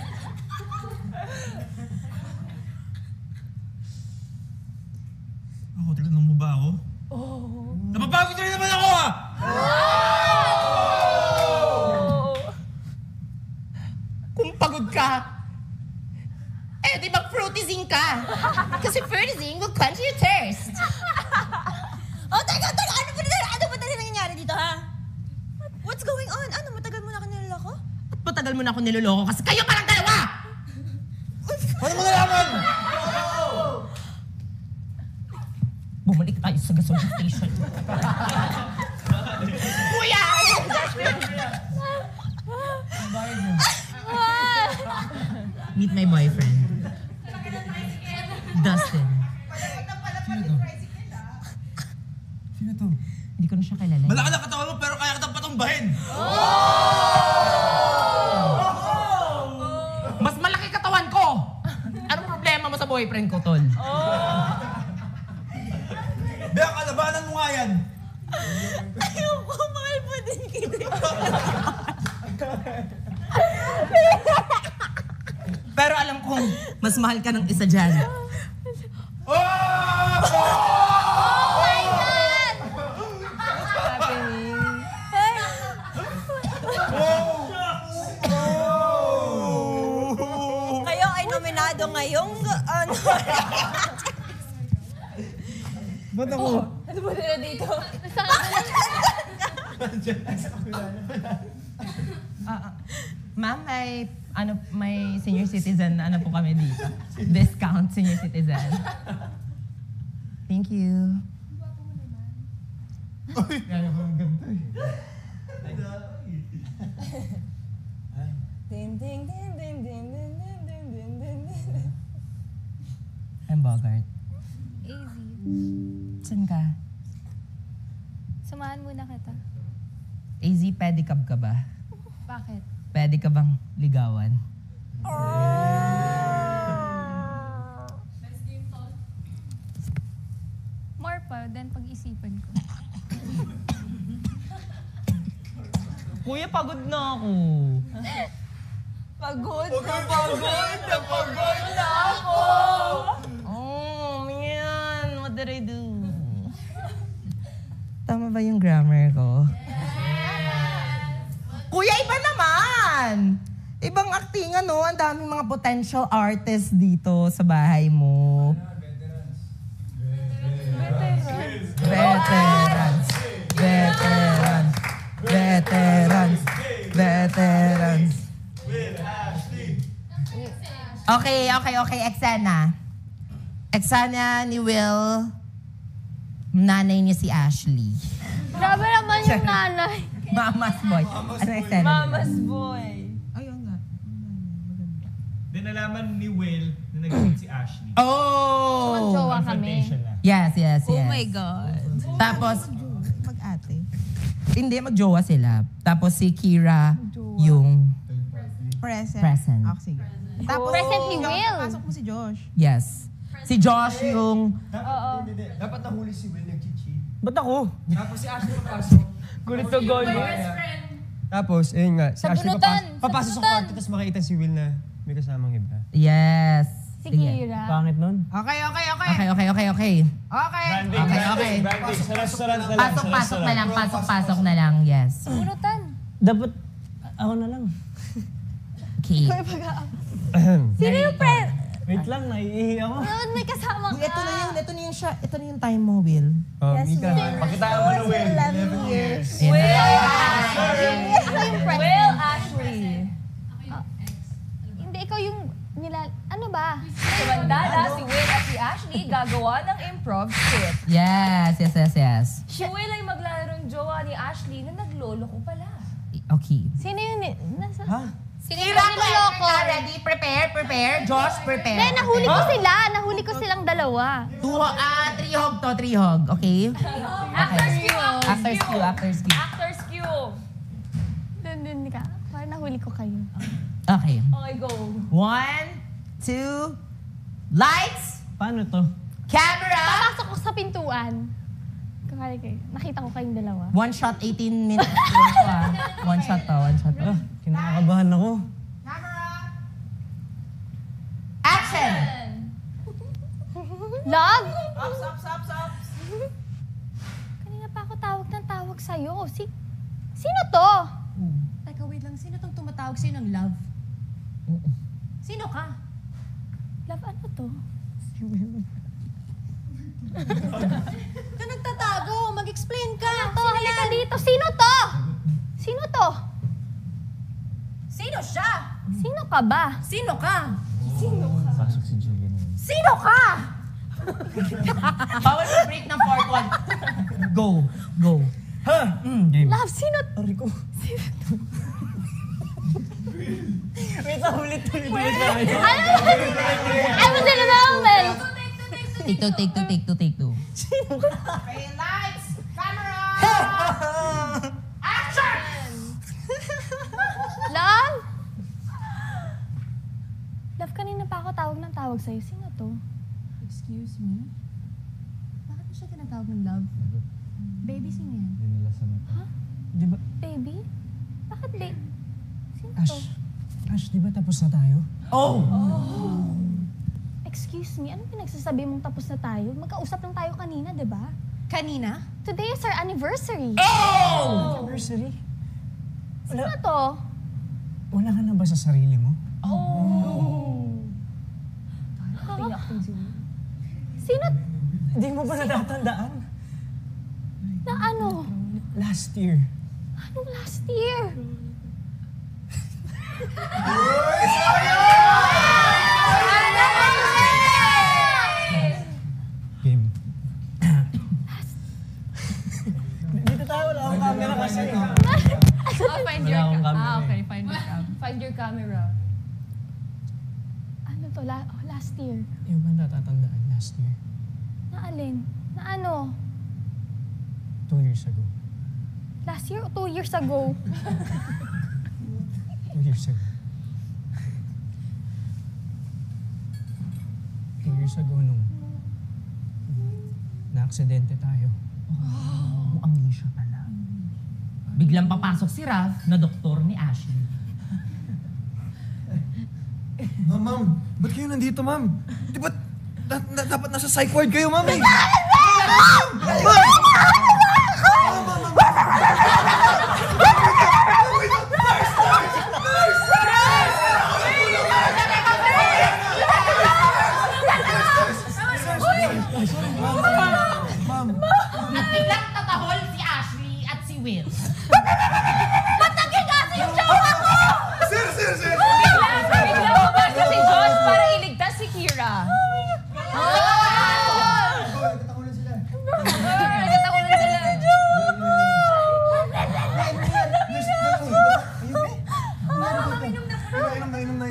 Speaker 10: Ako, tinanong mo ba ako? Napapagod na rin naman ako ah!
Speaker 6: Kung pagod ka, eh di mag-fruitizing ka. Kasi fruitizing will quench your thirst.
Speaker 5: Oh, teka! Ano ba talaga nangyayari dito, ha? What's going on? Ano, matagal mo na ako niloloko?
Speaker 6: At matagal mo na ako niloloko kasi kayo palang dalawa!
Speaker 10: Paano mo nalaman?
Speaker 6: Bumalik tayo sa gasoline station. Kuya! Meet my boyfriend. Dustin.
Speaker 10: Sino to?
Speaker 6: Hindi ko na siya kilala.
Speaker 10: Malaki na katawan mo pero kaya kitang patumbahin.
Speaker 6: Mas malaki katawan ko! Anong problema mo sa boyfriend ko, Tol?
Speaker 10: Bea, kalabanan mo nga yan.
Speaker 5: Ayoko, mahal pa din kita.
Speaker 6: Pero alam kong mas mahal ka ng isa dyan.
Speaker 5: Kayo ay nominado ngayong ano.
Speaker 10: Ba't ako?
Speaker 4: Ano ba nila dito?
Speaker 6: Ma'am, may senior citizen na po kami dito. Discount senior citizen. Thank you.
Speaker 10: Kaya ko ang ganda eh.
Speaker 5: Ding, ding, ding, ding, ding, ding, ding, ding, ding, ding, ding.
Speaker 6: I'm Bogart.
Speaker 1: Easy.
Speaker 6: Saan ka?
Speaker 1: Samahan muna kita.
Speaker 6: AZ, pedicab ka ba?
Speaker 1: Bakit?
Speaker 6: Pwede ka bang ligawan?
Speaker 1: More pa, then pag-isipan ko.
Speaker 6: Kuya, pagod na ako.
Speaker 5: Pagod.
Speaker 6: Oh, man. What did I do? Tama ba yung grammar ko? Kuya, iba naman! Ibang acting, ano? Ang daming mga potential artists dito sa bahay mo. Veterans. Veterans. Veterans. Veterans. Okay. Eksena. Eksena ni Will. Nanay niya si Ashley.
Speaker 4: Grabe naman yung nanay.
Speaker 6: Mama's boy. Ano eksena?
Speaker 9: Mama's boy.
Speaker 6: Ayun nga. Maganda.
Speaker 7: Then nalaman ni Will na nag-meet si Ashley.
Speaker 6: Oh!
Speaker 4: Magjowa kami.
Speaker 7: Confrontation na.
Speaker 6: Yes.
Speaker 5: Oh my God.
Speaker 6: Tapos, mag-ate. Hindi, magjowa sila. Tapos si Kira yung present.
Speaker 3: Sige. Tapos,
Speaker 4: Present ni Will.
Speaker 3: pasok mo si Josh.
Speaker 6: Yes. Si Josh yung...
Speaker 7: Dapat nahuli si Will nag-cheat.
Speaker 8: Ba't ako?
Speaker 7: Tapos si Ashley papasok.
Speaker 8: Kulit to gol. Tapos, ayun nga. Si Ashley
Speaker 4: Sabunutan!
Speaker 8: papasok sa kwarto, tapos makikita si Will na may kasamang iba.
Speaker 6: Yes.
Speaker 4: Si
Speaker 6: Sige.
Speaker 4: Kira.
Speaker 8: Pangit nun.
Speaker 3: Okay.
Speaker 6: Okay.
Speaker 7: Branding. Sa restaurant na lang.
Speaker 6: Pasok na lang. Yes.
Speaker 4: Bunutan.
Speaker 8: Dapat, ako na lang.
Speaker 6: Okay.
Speaker 4: Sino yung friend?
Speaker 8: Wait lang, naiihi ako.
Speaker 4: Noon may kasama ka.
Speaker 6: Ito na yung time mo, Will.
Speaker 8: Mika.
Speaker 7: Pakitaan mo na Will.
Speaker 4: 11 years.
Speaker 6: Ayan na.
Speaker 9: Will Ashley.
Speaker 1: Hindi, ikaw yung ano ba?
Speaker 9: Samantala, si Will at si Ashley gagawa ng improv skit.
Speaker 2: Yes.
Speaker 9: Si Will ay maglarong jowa ni Ashley na naglolo ko pala.
Speaker 2: Okay.
Speaker 4: Sino yun?
Speaker 3: Sino yung niloloko? Ready? Prepare. Josh, prepare.
Speaker 4: Hindi, nahuli ko sila. Nahuli ko silang dalawa.
Speaker 3: Three hog. Okay?
Speaker 9: Actors cue!
Speaker 2: Actors cue.
Speaker 9: Actors cue!
Speaker 4: Dun ka. Parang nahuli ko kayo.
Speaker 2: Okay.
Speaker 9: Okay, go.
Speaker 3: 1, 2, lights,
Speaker 8: Paano to?
Speaker 3: camera.
Speaker 4: Papasok ko sa pintuan. Kakali kayo. Nakita ko kayong dalawa.
Speaker 3: One shot, 18 minutes.
Speaker 2: One shot to.
Speaker 8: Kinakabahan ako.
Speaker 3: Action!
Speaker 4: Love?
Speaker 3: Stops.
Speaker 4: Kanina pa ako tawag sa'yo. Sino to?
Speaker 6: Teka, wait lang. Sino tong tumatawag sa'yo ng love? Sino ka?
Speaker 4: Love, ano to?
Speaker 6: Ka nagtatago. Mag-explain ka.
Speaker 4: Ano to? Halika dito. Sino to? Sino to?
Speaker 6: Sino siya?
Speaker 4: Sino ka ba?
Speaker 6: Sino ka?
Speaker 8: Pasok si Julian.
Speaker 6: Sino ka?
Speaker 3: Bawal sa break ng fourth one. Go.
Speaker 8: Game.
Speaker 4: Love, sino?
Speaker 8: Sorry ko. Wait lang, ulit.
Speaker 4: I was in the moment.
Speaker 2: Take two.
Speaker 3: Okay, lights, camera. Action!
Speaker 4: Love? Love, kanina pa ako tawag sa'yo. Sino to?
Speaker 6: Excuse me? Bakit mo siya tinatawag ng love? Baby, sino yan?
Speaker 8: Dinala sa mata. Di ba,
Speaker 4: Baby? Bakit babe? Sino to?
Speaker 8: Ash, di ba tapos na tayo?
Speaker 4: Excuse me, anong pinagsasabi mong tapos na tayo? Magkausap lang tayo kanina, di ba?
Speaker 6: Kanina?
Speaker 4: Today is our anniversary.
Speaker 8: Anniversary?
Speaker 4: Sino to?
Speaker 8: Wala ka na ba sa sarili mo?
Speaker 4: Sino?
Speaker 8: Hindi mo ba natatandaan?
Speaker 4: Na ano?
Speaker 8: Last year.
Speaker 4: Anong last year?
Speaker 8: Game. Dito tayo, wala akong camera kasi.
Speaker 9: Find
Speaker 8: Wala akong camera.
Speaker 9: okay. Find your camera.
Speaker 4: Ano to? Last year.
Speaker 8: Yung ba natatandaan last year?
Speaker 4: Na alin? Na ano?
Speaker 8: 2 years ago.
Speaker 4: Last year o 2 years ago?
Speaker 8: 2 years ago. 2 years ago nung na-aksidente tayo.
Speaker 2: Amnesia pala. Biglang papasok si Ralph na doktor ni Ashley.
Speaker 7: Ma'am, ba't kayo nandito, ma'am? Di ba dapat nasa psych ward kayo, ma'am eh? Ma'am,
Speaker 3: At biglang tatahol si Ashley at si Will.
Speaker 7: Sir!
Speaker 9: Biglang pumasok si Josh para iligtas si Kira.
Speaker 7: Nagkatakulan sila.
Speaker 9: Nagkatakulan sila.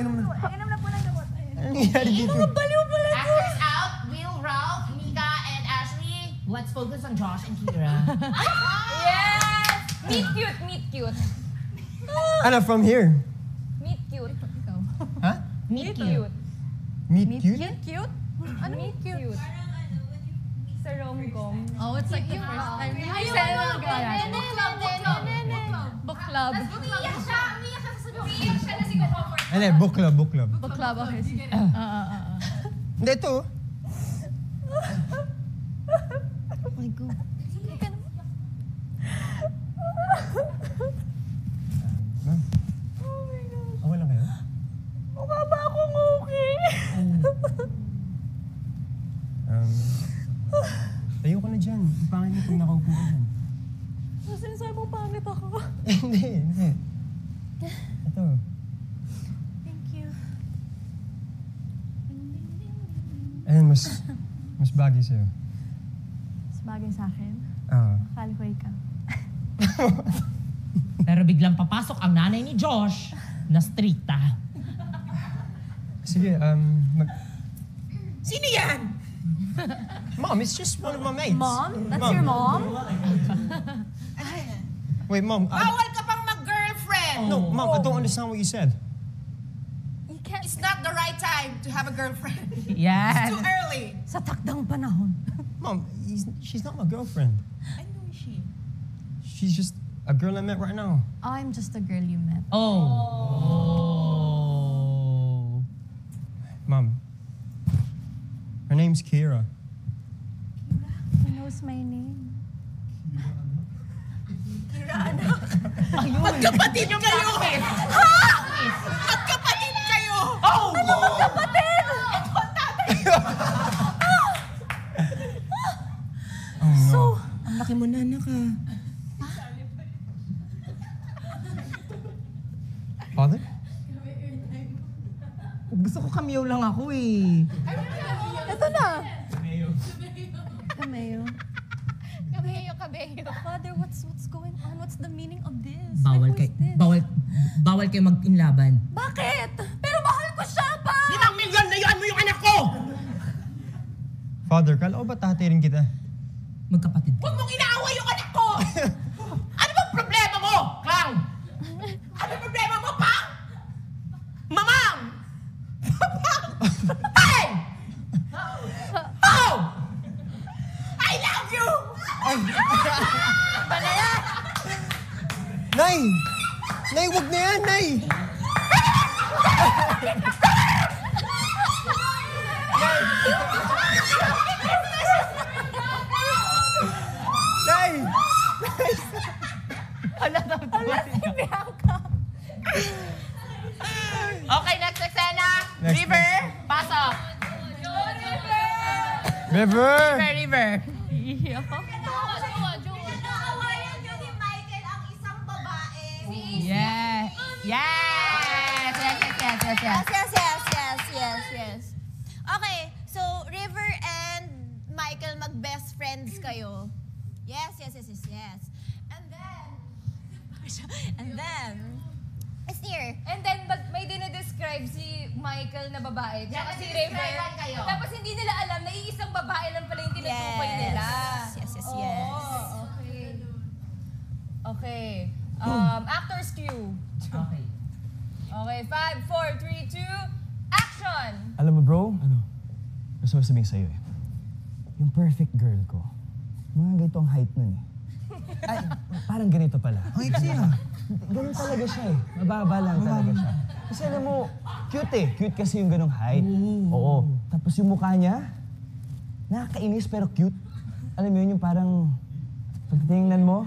Speaker 7: Inom na.
Speaker 3: Actors out, Will, Ralph, Mika, and Ashley. Let's focus on Josh and Kira.
Speaker 9: Yes! Meet cute.
Speaker 7: Ano, from here?
Speaker 9: Meet cute.
Speaker 7: Ha?
Speaker 3: Meet cute.
Speaker 7: Meet cute?
Speaker 6: Cute?
Speaker 9: Ano meet cute? Sa rom-com.
Speaker 6: Oh, it's like the first time.
Speaker 4: Book club.
Speaker 1: Umiiyak siya na si Coco.
Speaker 7: Ano, book club.
Speaker 6: Book club, okay. Sige.
Speaker 7: Hindi, ito. Okay lang kayo?
Speaker 4: Mukha ba akong okay?
Speaker 7: Tayo ka na dyan. Ang pangit niyo kung nakaupo ka dyan.
Speaker 4: Sinasabi mo pangit ako.
Speaker 7: Hindi. Ito.
Speaker 4: Thank you.
Speaker 8: And mas bagay sa'yo.
Speaker 4: Mas bagay sa akin. Akala ko ikaw.
Speaker 2: Pero biglang papasok ang nanay ni Josh na strikta.
Speaker 8: Sige,
Speaker 6: Sino yan?
Speaker 8: Mom, it's just one of my mates.
Speaker 4: Mom? That's your mom?
Speaker 8: Wait, Mom.
Speaker 6: Bawal ka pang mag-girlfriend!
Speaker 8: No, Mom, I don't understand what you said.
Speaker 6: It's not the right time to have a girlfriend.
Speaker 2: Yan.
Speaker 6: It's too early.
Speaker 4: Sa takdang panahon.
Speaker 8: Mom, she's not my girlfriend.
Speaker 6: I know she.
Speaker 8: She's just a girl I met right now.
Speaker 4: I'm just a girl you met.
Speaker 2: Oh.
Speaker 8: Mom, her name's Kira.
Speaker 4: He knows my name.
Speaker 6: Magkapatid kayo! Ha? Magkapatid kayo! Oh! Ano magkapatid? Ito ang tatay ko!
Speaker 8: Oh, no.
Speaker 6: Ang laki mo na, anak ah.
Speaker 8: Father?
Speaker 6: Gusto ko cameo lang ako eh.
Speaker 4: Ito na! Cameo.
Speaker 1: Kabeyo.
Speaker 4: Father, what's going on? What's the meaning of this?
Speaker 2: Bawal
Speaker 4: Like,
Speaker 2: kay
Speaker 4: who is this?
Speaker 2: bawal kayo mag-inlaban.
Speaker 4: Bakit? Pero mahal ko siya pa!
Speaker 6: 5 milyon, layuan mo yung anak ko!
Speaker 8: Father, kala ko ba tatirin kita?
Speaker 2: Magkapatid
Speaker 6: Huwag
Speaker 2: kayo.
Speaker 6: mong inaaway yung anak ko! Ano bang problema mo, Kang? Ano problema mo, Pang? Mamang! Papang! Hey! Oh! I love you!
Speaker 8: Nay! Nay, wag na yan, Nay! Nay!
Speaker 6: Okay, next eksena.
Speaker 8: Next,
Speaker 6: River, pasok.
Speaker 8: River!
Speaker 6: River. Yeah. Yes!
Speaker 5: Yes. Okay, so River and Michael mag-best friends kayo. Yes. And then, it's here.
Speaker 1: And then, may dinedescribe si Michael na babae. Tsaka si River.
Speaker 6: Describe kayo.
Speaker 1: Tapos hindi nila alam na iisang babae lang pala yung tinutukoy nila.
Speaker 5: Yes.
Speaker 1: Oh, okay. Okay. Actors cue.
Speaker 2: Okay.
Speaker 1: Okay, 5, 4, 3, 2, action!
Speaker 7: Alam mo, bro? Ano? Gusto ko sabihin sa'yo eh. Yung perfect girl ko, mga ganito ang height nun eh. Ay, parang ganito pala.
Speaker 10: Ang iksi ah.
Speaker 7: Ganun talaga siya eh. Mababa lang talaga siya. Kasi alam mo, cute eh. Cute kasi yung ganong height. Oo. Tapos yung mukha niya, nakakainis pero cute. Alam mo yun, yung parang pagtingnan mo,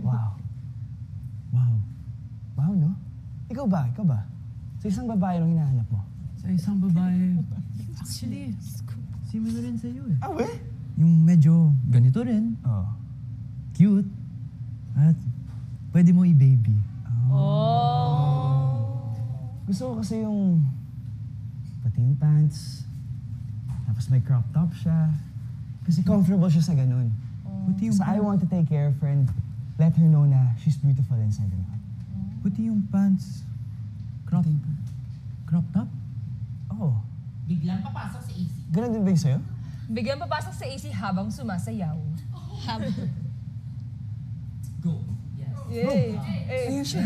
Speaker 7: wow. Wow, no? Ikaw ba? Sa isang babae nung hinahanap mo?
Speaker 10: Sa isang babae. Actually, similar rin sa'yo eh.
Speaker 7: Ah, we?
Speaker 10: Yung medyo ganito rin.
Speaker 7: Oo.
Speaker 10: Cute. At pwede mo i-baby.
Speaker 7: Gusto ko kasi yung pati yung pants, tapos may crop top siya. Kasi comfortable siya sa ganun.
Speaker 10: Pati yung
Speaker 7: So I want to take care of her and let her know na she's beautiful inside and out.
Speaker 10: Pati yung pants. Crop top?
Speaker 7: Oh,
Speaker 2: Biglang papasok si AC.
Speaker 7: ganun din ba yung sa'yo?
Speaker 9: Bigyan papasok sa AC habang sumasayaw.
Speaker 2: Go. Yes.
Speaker 7: Ayun siya.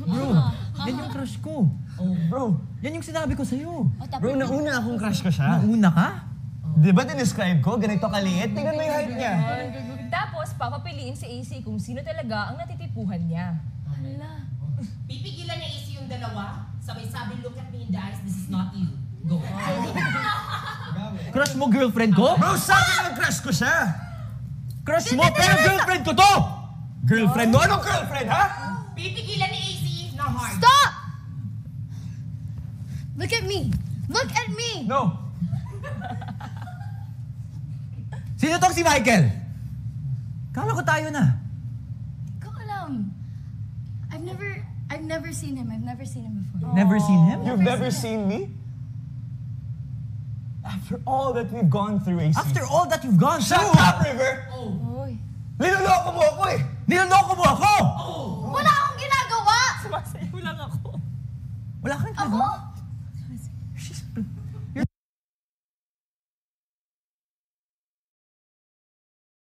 Speaker 10: Bro, yan yung crush ko.
Speaker 7: Bro,
Speaker 10: Yan yung sinabi ko sa'yo.
Speaker 7: bro, nauna akong crush ko siya.
Speaker 10: Nauna ka?
Speaker 7: Di ba dinescribe ko? Ganito kaliit? Tingnan mo yung height niya.
Speaker 9: Tapos, papapiliin si AC kung sino talaga ang natitipuhan niya.
Speaker 2: Pipigilan niya AC yung dalawa. Sabay sabi, look at me in the eyes, this is not you. Go.
Speaker 10: Crush mo girlfriend ko?
Speaker 7: Bro, sabi ng crush ko siya!
Speaker 10: Crush mo, pero girlfriend ko to!
Speaker 7: Girlfriend mo? Anong girlfriend, ha?
Speaker 2: Pipigilan ni AC na hard.
Speaker 1: Stop! Look at me! Look at me!
Speaker 7: No.
Speaker 10: Sino tong si Michael? Kala ko tayo na.
Speaker 1: Ikaw alam. I've never seen him. I've never seen him before.
Speaker 6: Never seen him?
Speaker 7: You've never seen me? After all that we've gone through, AC.
Speaker 6: After all that you've gone
Speaker 7: Shut
Speaker 6: through.
Speaker 7: up, River!
Speaker 4: Uy.
Speaker 7: Niloloko mo ako eh!
Speaker 6: Niloloko mo ako!
Speaker 1: Wala akong ginagawa!
Speaker 9: Sumasayaw lang ako.
Speaker 6: Wala kang
Speaker 1: Ako?